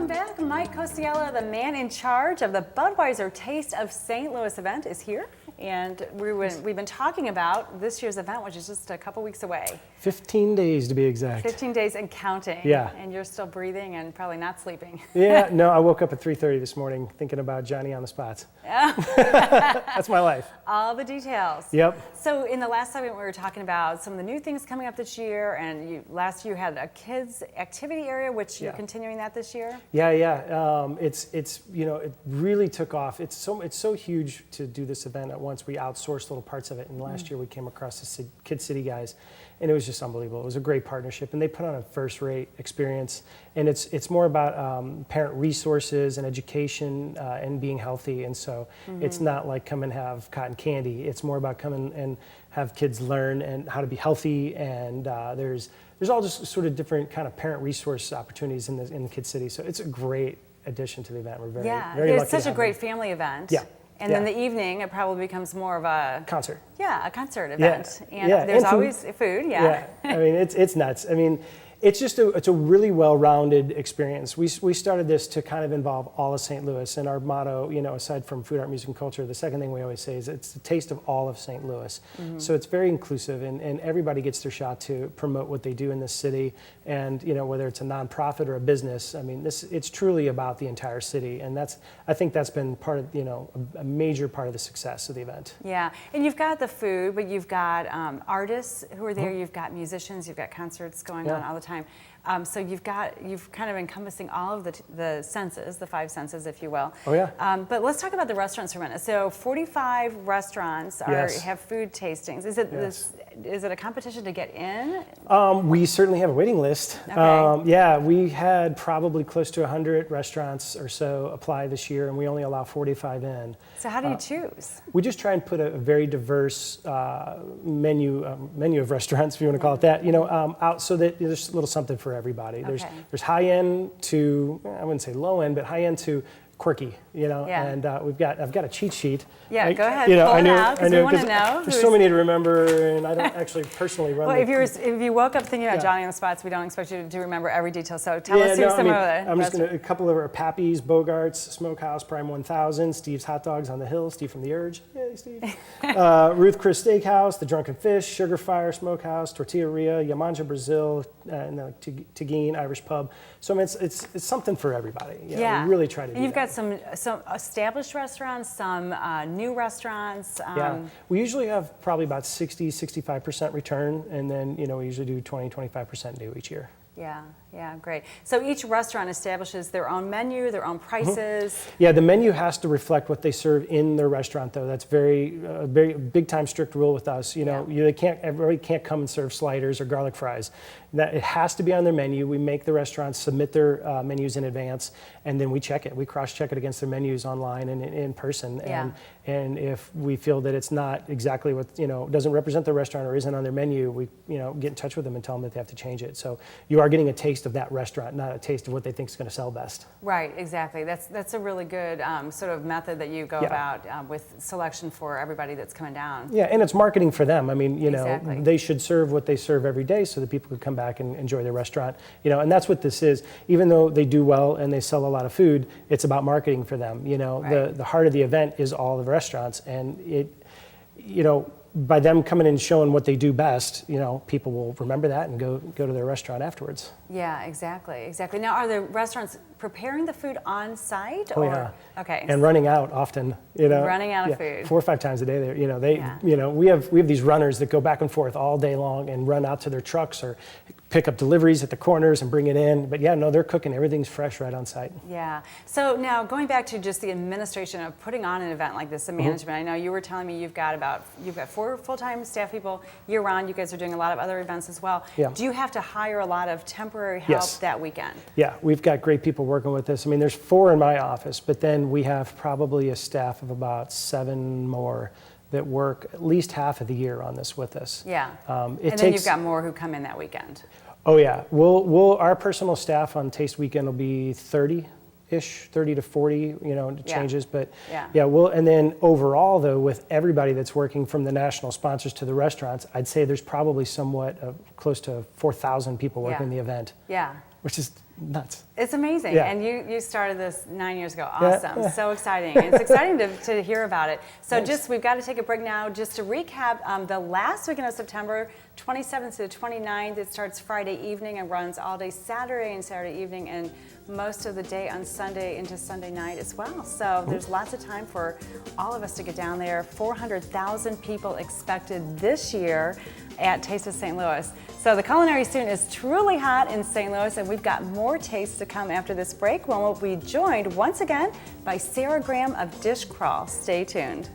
back. Mike Kociela, the man in charge of the Budweiser Taste of St. Louis event, is here. And we've been talking about this year's event, which is just a couple weeks away. 15 days to be exact. 15 days and counting. Yeah. And you're still breathing and probably not sleeping. Yeah, no, I woke up at 3:30 this morning thinking about Johnny on the spots. Yeah. That's my life. All the details. Yep. So in the last segment, we were talking about some of the new things coming up this year, and last year you had a kids activity area, which you're continuing that this year. Yeah. It's you know, it really took off. It's so huge to do this event at once. We outsourced little parts of it, and last year we came across the Kid City guys, and it was just unbelievable. It was a great partnership, and they put on a first-rate experience. And it's more about parent resources and education and being healthy. And so it's not like come and have cotton candy. It's more about come and have kids learn and how to be healthy. And there's all just sort of different kind of parent resource opportunities in the Kid City. So it's a great addition to the event. We're very lucky. It's such a great family event. Yeah. And then the evening, it probably becomes more of a concert. Yeah, a concert event. Yeah. And there's always food. Yeah. I mean, it's nuts. I mean, it's just a really well-rounded experience. We started this to kind of involve all of St. Louis, and our motto, you know, aside from food, art, music, and culture, the second thing we always say is it's the taste of all of St. Louis. So it's very inclusive, and everybody gets their shot to promote what they do in this city. And you know, whether it's a nonprofit or a business, I mean, it's truly about the entire city, and I think that's been part of, you know, a major part of the success of the event. Yeah, and you've got the food, but you've got artists who are there. You've got musicians. You've got concerts going on all the time. So you've kind of encompassing all of the senses, the five senses, if you will. Oh yeah. But let's talk about the restaurants for a minute. So 45 restaurants have food tastings. Is it a competition to get in? We certainly have a waiting list. Okay. Yeah, we had probably close to 100 restaurants or so apply this year, and we only allow 45 in. So how do you choose? We just try and put a very diverse menu of restaurants, if you want to call it that, you know, out so that there's a little something for everybody. Okay. There's high end to, I wouldn't say low end, but high end to quirky, you know, and I've got a cheat sheet. Yeah, go ahead. You know, pull it out, because we want to know. There's so many to remember, and I don't actually personally run. Well, if you woke up thinking about Johnny on the Spots, we don't expect you to remember every detail. So tell us who some of the. I'm just going to a couple of our Pappy's, Bogart's, Smokehouse, Prime 1000, Steve's Hot Dogs on the Hill, Steve from the Urge, yay Steve. Ruth Chris Steakhouse, The Drunken Fish, Sugar Fire Smokehouse, Tortilleria, Yamanja Brazil, and then Tagine Irish Pub. So I mean, it's something for everybody. You know, we really try to. And you've got some established restaurants, some new restaurants. We usually have probably about 60-65% return, and then you know we usually do 20-25% new each year. Yeah, great. So each restaurant establishes their own menu, their own prices. Yeah, the menu has to reflect what they serve in their restaurant, though. That's very big time strict rule with us. You know, everybody can't come and serve sliders or garlic fries. That it has to be on their menu. We make the restaurants submit their menus in advance, and then we check it. We cross-check it against their menus online and in person. And if we feel that it's not exactly what, you know, doesn't represent the restaurant or isn't on their menu, we, you know, get in touch with them and tell them that they have to change it. So you are getting a taste of that restaurant, not a taste of what they think is going to sell best. Right, exactly. That's a really good sort of method that you go about with selection for everybody that's coming down. Yeah, and it's marketing for them. I mean, you know, they should serve what they serve every day so that people could come back and enjoy their restaurant. You know, and that's what this is. Even though they do well and they sell a lot of food, it's about marketing for them. You know, the heart of the event is all the restaurants, and it, you know, by them coming and showing what they do best, you know, people will remember that and go to their restaurant afterwards. Yeah, exactly. Now, are the restaurants preparing the food on site? Oh, yeah. Okay. And running out often, you know. Running out of food. 4 or 5 times a day. You know, you know, we have these runners that go back and forth all day long and run out to their trucks or pick up deliveries at the corners and bring it in. But yeah, no, they're cooking. Everything's fresh right on site. Yeah. So now going back to just the administration of putting on an event like this, the management, I know you were telling me you've got 4 full-time staff people year round. You guys are doing a lot of other events as well. Yeah. Do you have to hire a lot of temporary help that weekend? Yeah, we've got great people working with us. I mean, there's 4 in my office, but then we have probably a staff of about 7 more that work at least half of the year on this with us. Yeah. And then you've got more who come in that weekend. Oh yeah. Our personal staff on Taste Weekend will be 30-ish, 30 to 40, you know, changes. But and then overall though, with everybody that's working from the national sponsors to the restaurants, I'd say there's probably somewhat close to 4,000 people working the event. Yeah. Which is nuts. It's amazing. Yeah. And you started this 9 years ago. Yeah. Awesome. So exciting. And it's exciting to hear about it. So Thanks. we've got to take a break now. Just to recap, the last weekend of September, 27th to the 29th, it starts Friday evening and runs all day Saturday and Saturday evening and most of the day on Sunday into Sunday night as well. So there's lots of time for all of us to get down there. 400,000 people expected this year at Taste of St. Louis. So the culinary scene is truly hot in St. Louis, and we've got more tastes to come after this break when we'll be joined once again by Sarah Graham of Dish Crawl. Stay tuned.